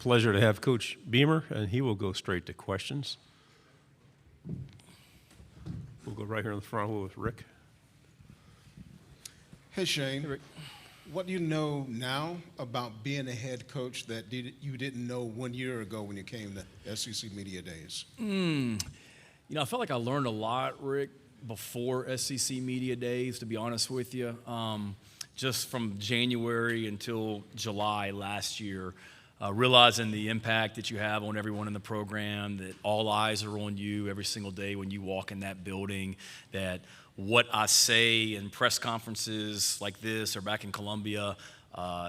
pleasure to have Coach Beamer, and he will go straight to questions. We'll go right here in the front with Rick. Hey, Shane. Hey, Rick. What do you know now about being a head coach that you didn't know 1 year ago when you came to SEC Media Days? I felt like I learned a lot, Rick, before SEC Media Days, to be honest with you. Just from January until July last year, realizing the impact that you have on everyone in the program, that all eyes are on you every single day when you walk in that building, that what I say in press conferences like this or back in Columbia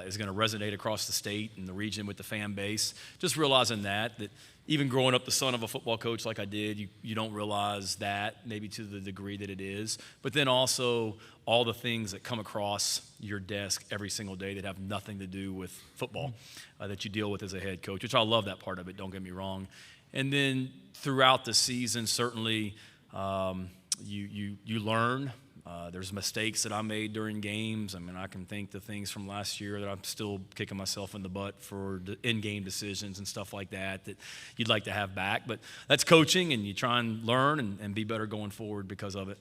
is going to resonate across the state and the region with the fan base. Just realizing that even growing up the son of a football coach like I did, you don't realize that maybe to the degree that it is. But then also all the things that come across your desk every single day that have nothing to do with football that you deal with as a head coach, which I love that part of it, don't get me wrong. And then throughout the season, certainly you learn. There's mistakes that I made during games. I mean, I can think the things from last year that I'm still kicking myself in the butt for in-game decisions and stuff like that you'd like to have back. But that's coaching, and you try and learn and be better going forward because of it.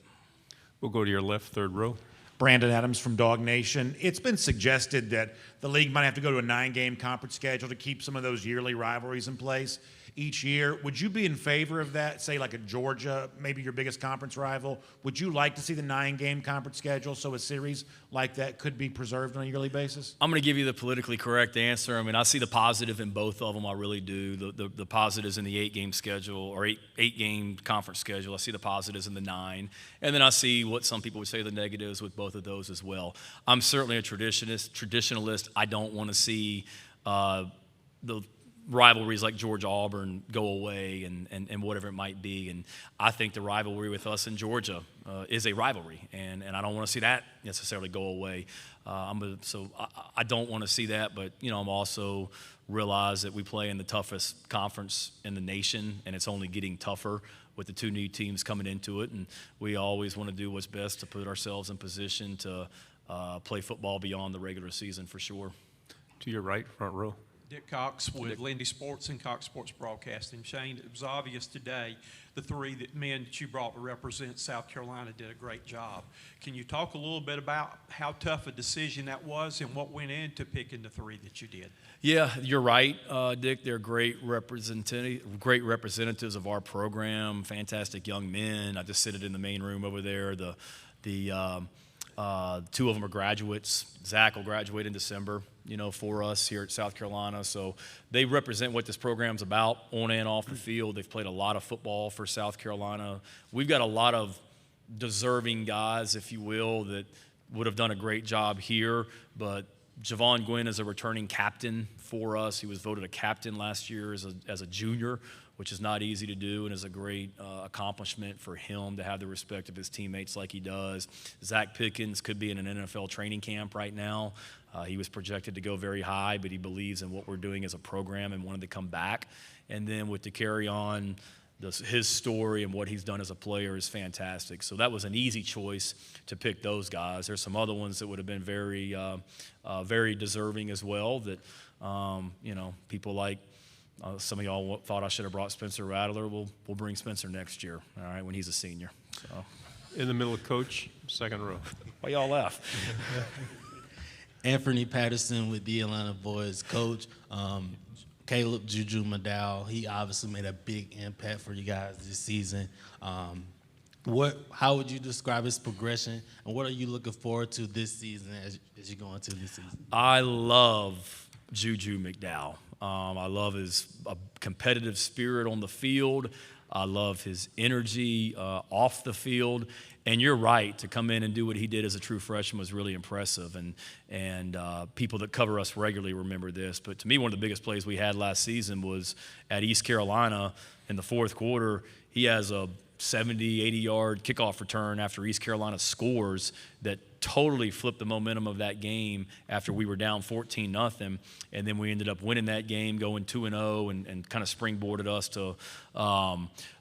We'll go to your left, third row. Brandon Adams from Dog Nation. It's been suggested that the league might have to go to a 9-game conference schedule to keep some of those yearly rivalries in place each year. Would you be in favor of that? Say like a Georgia, maybe your biggest conference rival. Would you like to see the 9-game conference schedule so a series like that could be preserved on a yearly basis? I'm going to give you the politically correct answer. I mean, I see the positive in both of them. I really do. The positives in the 8-game schedule or eight-game conference schedule. I see the positives in the 9. And then I see what some people would say the negatives with both of those as well. I'm certainly a traditionalist. I don't want to see the rivalries like Georgia-Auburn go away and whatever it might be. And I think the rivalry with us in Georgia is a rivalry, and I don't want to see that necessarily go away. So I don't want to see that, but, I'm also realize that we play in the toughest conference in the nation, and it's only getting tougher with the 2 new teams coming into it, and we always want to do what's best to put ourselves in position to play football beyond the regular season for sure. To your right, front row. Dick Cox with Lindy Sports and Cox Sports Broadcasting. Shane, it was obvious today the 3 men that you brought to represent South Carolina did a great job. Can you talk a little bit about how tough a decision that was and what went into picking the 3 that you did? Yeah, you're right, Dick. They're great representatives of our program, fantastic young men. I just sit in the main room over there. The 2 of them are graduates. Zach will graduate in December, for us here at South Carolina. So they represent what this program's about on and off the field. They've played a lot of football for South Carolina. We've got a lot of deserving guys, if you will, that would have done a great job here. But Javon Gwynn is a returning captain for us. He was voted a captain last year as a junior, which is not easy to do and is a great accomplishment for him to have the respect of his teammates like he does. Zach Pickens could be in an NFL training camp right now. He was projected to go very high, but he believes in what we're doing as a program and wanted to come back. And then to carry on his story and what he's done as a player is fantastic. So that was an easy choice to pick those guys. There's some other ones that would have been very, very deserving as well that, people like some of y'all thought I should have brought Spencer Rattler. We'll bring Spencer next year, all right, when he's a senior. So. In the middle of coach, second row. Why y'all laugh? Anthony Patterson with the Atlanta Boys. Coach, Caleb Juju Maddow, he obviously made a big impact for you guys this season. How would you describe his progression, and what are you looking forward to this season as you go into this season? I love Juju McDowell. I love his competitive spirit on the field. I love his energy off the field. And you're right, to come in and do what he did as a true freshman was really impressive. And people that cover us regularly remember this. But to me, one of the biggest plays we had last season was at East Carolina in the fourth quarter. He has a 70, 80-yard kickoff return after East Carolina scores that totally flipped the momentum of that game after we were down 14-0, and then we ended up winning that game, going 2-0, and kind of springboarded us to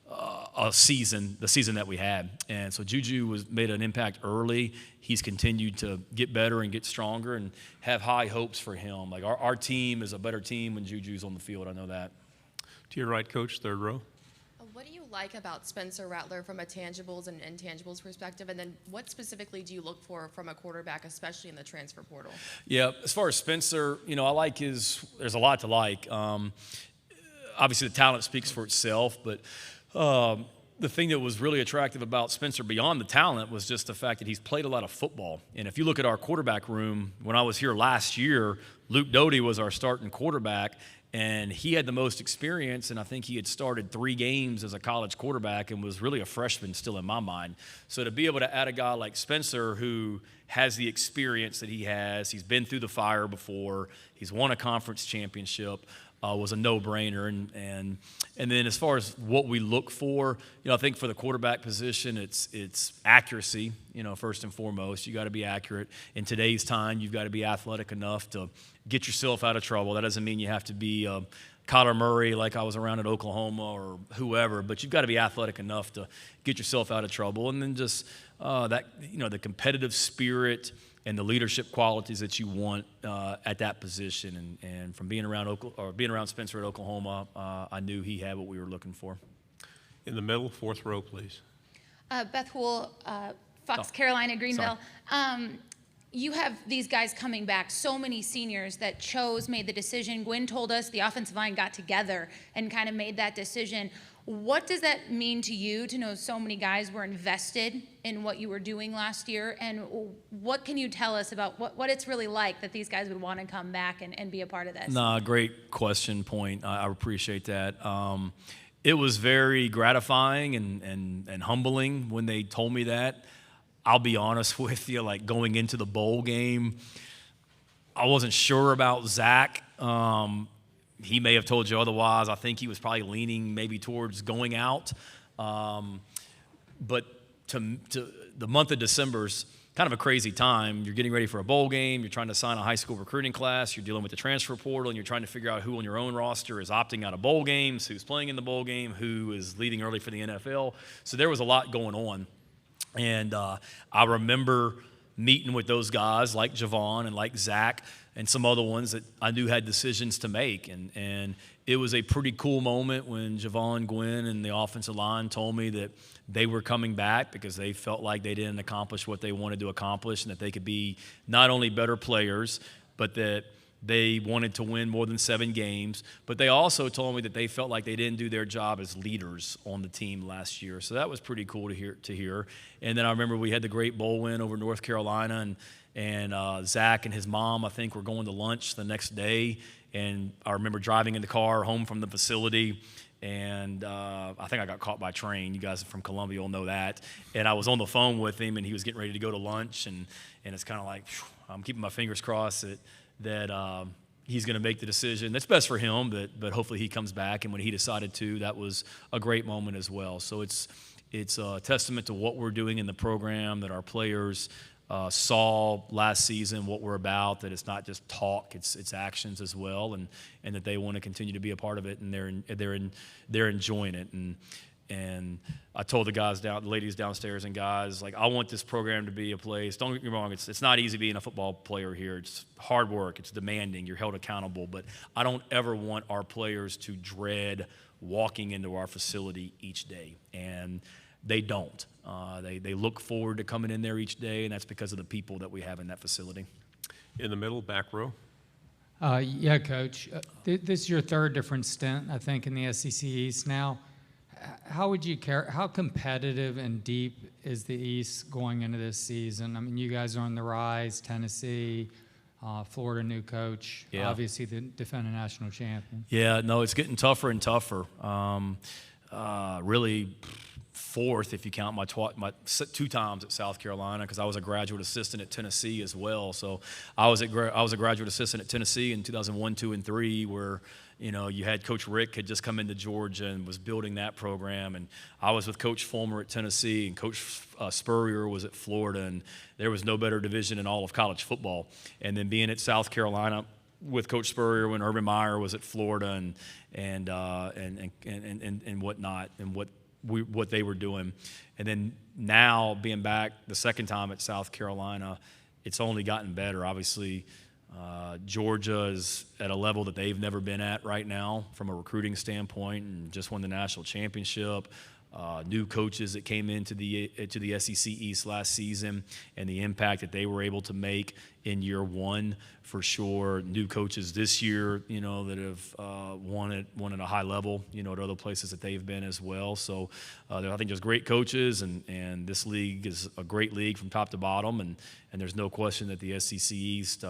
the season that we had. And so Juju made an impact early. He's continued to get better and get stronger, and have high hopes for him. Like our team is a better team when Juju's on the field. I know that. To your right, Coach, third row. What do you like about Spencer Rattler from a tangibles and intangibles perspective? And then what specifically do you look for from a quarterback, especially in the transfer portal? Yeah, as far as Spencer, I like there's a lot to like. Obviously, the talent speaks for itself, but the thing that was really attractive about Spencer beyond the talent was just the fact that he's played a lot of football. And if you look at our quarterback room, when I was here last year, Luke Doty was our starting quarterback, and he had the most experience, and I think he had started 3 games as a college quarterback and was really a freshman still in my mind. So to be able to add a guy like Spencer who has the experience that he has, he's been through the fire before, he's won a conference championship, was a no-brainer. And then as far as what we look for, I think for the quarterback position, it's accuracy, first and foremost. You got to be accurate. In today's time, you've got to be athletic enough to get yourself out of trouble. That doesn't mean you have to be Kyler Murray like I was around at Oklahoma or whoever, but you've got to be athletic enough to get yourself out of trouble. And then just the competitive spirit and the leadership qualities that you want at that position. And from being around Spencer at Oklahoma, I knew he had what we were looking for. In the middle, fourth row, please. Beth Hool, Fox Carolina, Greenville. You have these guys coming back, so many seniors that made the decision. Gwen told us the offensive line got together and kind of made that decision. What does that mean to you to know so many guys were invested in what you were doing last year? And what can you tell us about what it's really like that these guys would want to come back and be a part of this? Nah, great question, point. I appreciate that. It was very gratifying and humbling when they told me that. I'll be honest with you, like going into the bowl game, I wasn't sure about Zach. He may have told you otherwise. I think he was probably leaning maybe towards going out. But to the month of December's kind of a crazy time. You're getting ready for a bowl game. You're trying to sign a high school recruiting class. You're dealing with the transfer portal, and you're trying to figure out who on your own roster is opting out of bowl games, who's playing in the bowl game, who is leaving early for the NFL. So there was a lot going on. And I remember meeting with those guys like Javon and like Zach and some other ones that I knew had decisions to make. And it was a pretty cool moment when Javon, Gwen, and the offensive line told me that they were coming back because they felt like they didn't accomplish what they wanted to accomplish and that they could be not only better players, but that they wanted to win more than 7 games. But they also told me that they felt like they didn't do their job as leaders on the team last year. So that was pretty cool to hear. And then I remember we had the great bowl win over North Carolina, and Zach and his mom, I think, were going to lunch the next day. And I remember driving in the car home from the facility, and I think I got caught by train. You guys from Columbia will know that. And I was on the phone with him, and he was getting ready to go to lunch. And it's kind of like, I'm keeping my fingers crossed that he's going to make the decision that's best for him, but hopefully he comes back. And when he decided to, that was a great moment as well. So it's a testament to what we're doing in the program, that our players saw last season what we're about, that it's not just talk, it's actions as well, and that they want to continue to be a part of it, and they're enjoying it. And I told the ladies downstairs and guys, like, I want this program to be a place. Don't get me wrong, it's not easy being a football player here. It's hard work, it's demanding, you're held accountable, but I don't ever want our players to dread walking into our facility each day, and they don't. They look forward to coming in there each day, and that's because of the people that we have in that facility. In the middle, back row. Yeah, Coach. This is your third different stint, I think, in the SEC East now. How competitive and deep is the East going into this season? I mean, you guys are on the rise, Tennessee, Florida new coach, yeah. Obviously the defending national champion. Yeah, no, it's getting tougher and tougher. Really fourth if you count my 2 times at South Carolina, because I was a graduate assistant at Tennessee as well. So I was a graduate assistant at Tennessee in 2001, 2, and 3, where you had Coach Rick had just come into Georgia and was building that program, and I was with Coach Fulmer at Tennessee, and Coach Spurrier was at Florida, and there was no better division in all of college football. And then being at South Carolina with Coach Spurrier when Urban Meyer was at Florida, and whatnot, and what what they were doing. And then now being back the second time at South Carolina, it's only gotten better. Obviously, Georgia is at a level that they've never been at right now from a recruiting standpoint, and just won the national championship. New coaches that came into the SEC East last season, and the impact that they were able to make in year one, for sure. New coaches this year, that have won at a high level, at other places that they've been as well. So I think there's great coaches, and this league is a great league from top to bottom, and there's no question that the SEC East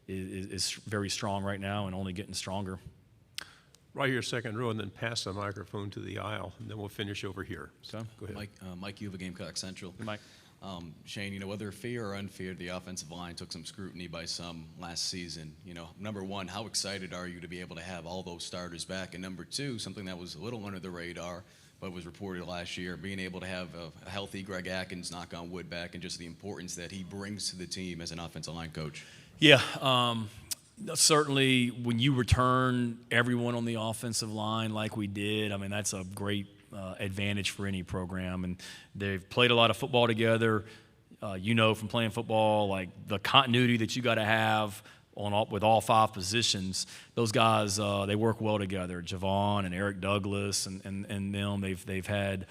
is very strong right now and only getting stronger. Right here, second row, and then pass the microphone to the aisle, and then we'll finish over here. So, go ahead. Mike Uva, Gamecock Central. Mike. Shane, whether fair or unfair, the offensive line took some scrutiny by some last season. Number one, how excited are you to be able to have all those starters back? And number two, something that was a little under the radar, but was reported last year, being able to have a healthy Greg Atkins, knock on wood, back, and just the importance that he brings to the team as an offensive line coach. Yeah, certainly when you return everyone on the offensive line like we did, that's a great advantage for any program. And they've played a lot of football together. From playing football, like the continuity that you got to have with all five positions. Those guys, they work well together. Javon and Eric Douglas and them, they've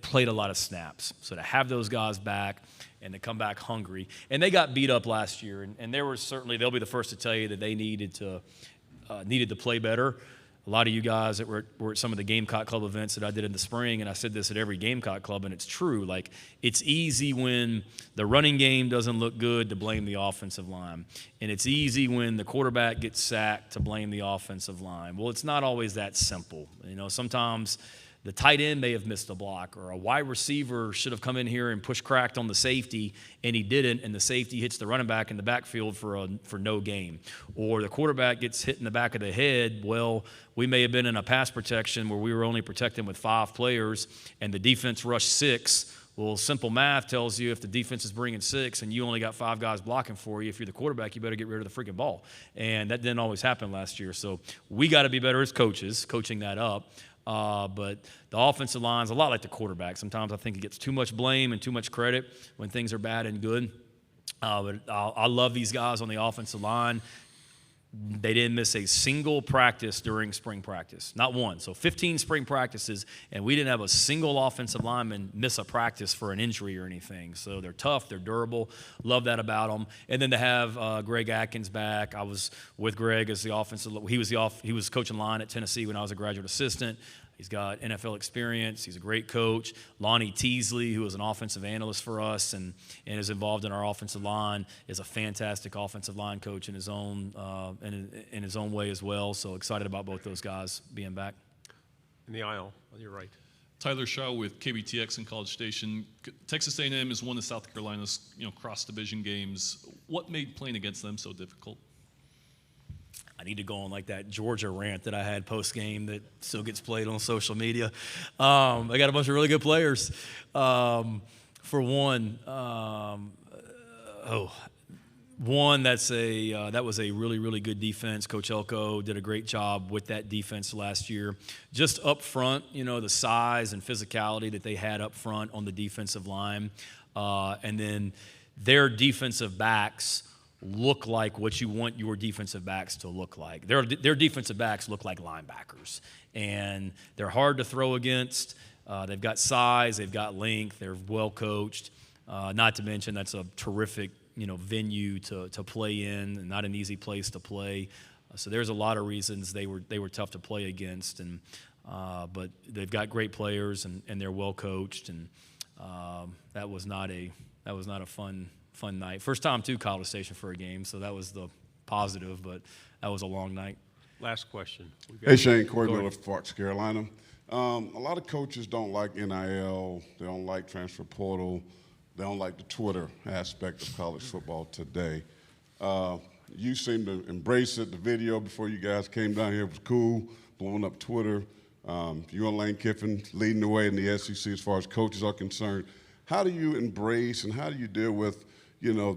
played a lot of snaps. So to have those guys back and to come back hungry, and they got beat up last year, and they'll be the first to tell you that they needed to play better. A lot of you guys that were at some of the Gamecock Club events that I did in the spring, and I said this at every Gamecock Club, and it's true. Like, it's easy when the running game doesn't look good to blame the offensive line. And it's easy when the quarterback gets sacked to blame the offensive line. Well, it's not always that simple. Sometimes the tight end may have missed a block, or a wide receiver should have come in here and pushed cracked on the safety, and he didn't, and the safety hits the running back in the backfield for no gain. Or the quarterback gets hit in the back of the head. Well, we may have been in a pass protection where we were only protecting with 5 players, and the defense rushed 6. Well, simple math tells you if the defense is bringing 6 and you only got 5 guys blocking for you, if you're the quarterback, you better get rid of the freaking ball. And that didn't always happen last year. So we got to be better as coaches, coaching that up. But the offensive line's a lot like the quarterback. Sometimes I think it gets too much blame and too much credit when things are bad and good. But I love these guys on the offensive line. They didn't miss a single practice during spring practice, not one. So 15 spring practices, and we didn't have a single offensive lineman miss a practice for an injury or anything. So they're tough, they're durable. Love that about them. And then to have Greg Atkins back, I was with Greg as the offensive. He was coaching line at Tennessee when I was a graduate assistant. He's got NFL experience. He's a great coach. Lonnie Teasley, who is an offensive analyst for us and is involved in our offensive line, is a fantastic offensive line coach in his own way as well. So excited about both those guys being back. In the aisle, on your right. Tyler Shaw with KBTX in College Station. Texas A&M has won the South Carolina's cross-division games. What made playing against them so difficult? I need to go on like that Georgia rant that I had post-game that still gets played on social media. I got a bunch of really good players. For one, that was a really, really good defense. Coach Elko did a great job with that defense last year. Just up front, the size and physicality that they had up front on the defensive line. And then their defensive backs look like what you want your defensive backs to look like. Their defensive backs look like linebackers, and they're hard to throw against. They've got size, they've got length, they're well coached. Not to mention that's a terrific venue to play in, and not an easy place to play. So there's a lot of reasons they were tough to play against, and but they've got great players and they're well coached, and that was not a fun night. First time to College Station for a game, so that was the positive, but that was a long night. Last question. Hey, Shane, Corey Miller, Fox, Carolina. A lot of coaches don't like NIL. They don't like transfer portal. They don't like the Twitter aspect of college football today. You seem to embrace it. The video before you guys came down here was cool, blowing up Twitter. You and Lane Kiffin leading the way in the SEC as far as coaches are concerned. How do you embrace and how do you deal with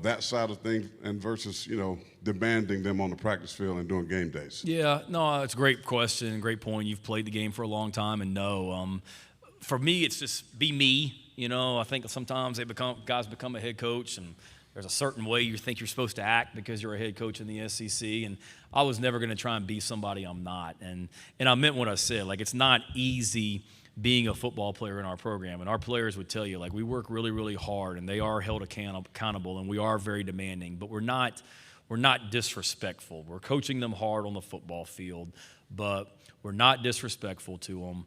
that side of things and versus, demanding them on the practice field and doing game days? Yeah, no, it's a great question, great point. You've played the game for a long time and know for me, it's just be me. You know, I think sometimes guys become a head coach, and there's a certain way you think you're supposed to act because you're a head coach in the SEC. And I was never going to try and be somebody I'm not. And I meant what I said. Like, it's not easy being a football player in our program. And our players would tell you, like, we work really, really hard, and they are held accountable, and we are very demanding. But we're not disrespectful. We're coaching them hard on the football field, but we're not disrespectful to them.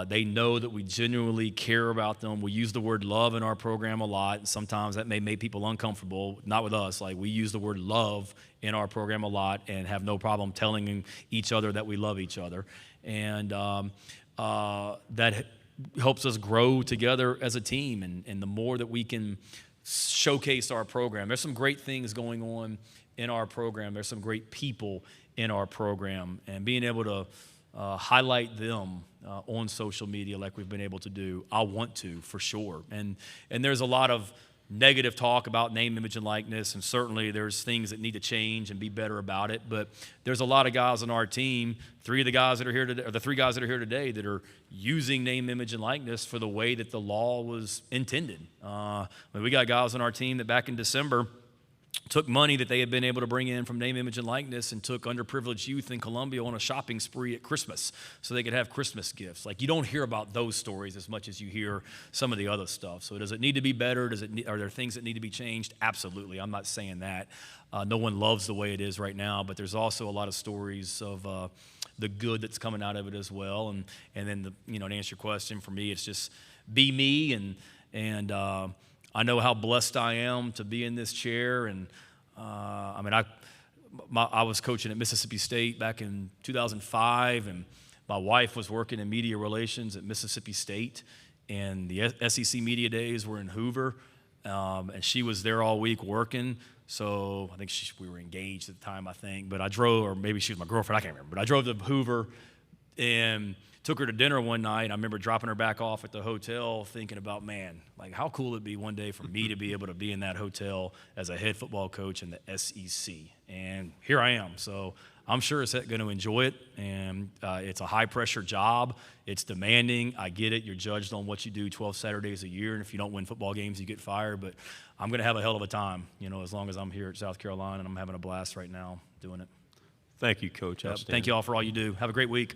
They know that we genuinely care about them. We use the word love in our program a lot, and sometimes that may make people uncomfortable. Not with us. Like, we use the word love in our program a lot and have no problem telling each other that we love each other. And that helps us grow together as a team. And the more that we can showcase our program, there's some great things going on in our program. There's some great people in our program. And being able to highlight them on social media like we've been able to do, I want to, for sure. And there's a lot of negative talk about name, image, and likeness, and certainly there's things that need to change and be better about it. But there's a lot of guys on our team, the three guys that are here today that are using name, image, and likeness for the way that the law was intended. We got guys on our team that back in December took money that they had been able to bring in from name, image, and likeness and took underprivileged youth in Columbia on a shopping spree at Christmas so they could have Christmas gifts. Like, you don't hear about those stories as much as you hear some of the other stuff. So does it need to be better? Are there things that need to be changed? Absolutely. I'm not saying that. No one loves the way it is right now, but there's also a lot of stories of the good that's coming out of it as well. And then, to answer your question, for me, it's just be me, and I know how blessed I am to be in this chair, and I was coaching at Mississippi State back in 2005, and my wife was working in media relations at Mississippi State, and the SEC media days were in Hoover, and she was there all week working. So I think we were engaged at the time, but I drove, or maybe she was my girlfriend, I can't remember, but I drove to Hoover and took her to dinner one night. I remember dropping her back off at the hotel thinking about, man, like, how cool it'd be one day for me to be able to be in that hotel as a head football coach in the SEC. And here I am. So I'm sure it's going to enjoy it. And it's a high-pressure job. It's demanding. I get it. You're judged on what you do 12 Saturdays a year. And if you don't win football games, you get fired. But I'm going to have a hell of a time, as long as I'm here at South Carolina. And I'm having a blast right now doing it. Thank you, Coach. Thank you all for all you do. Have a great week.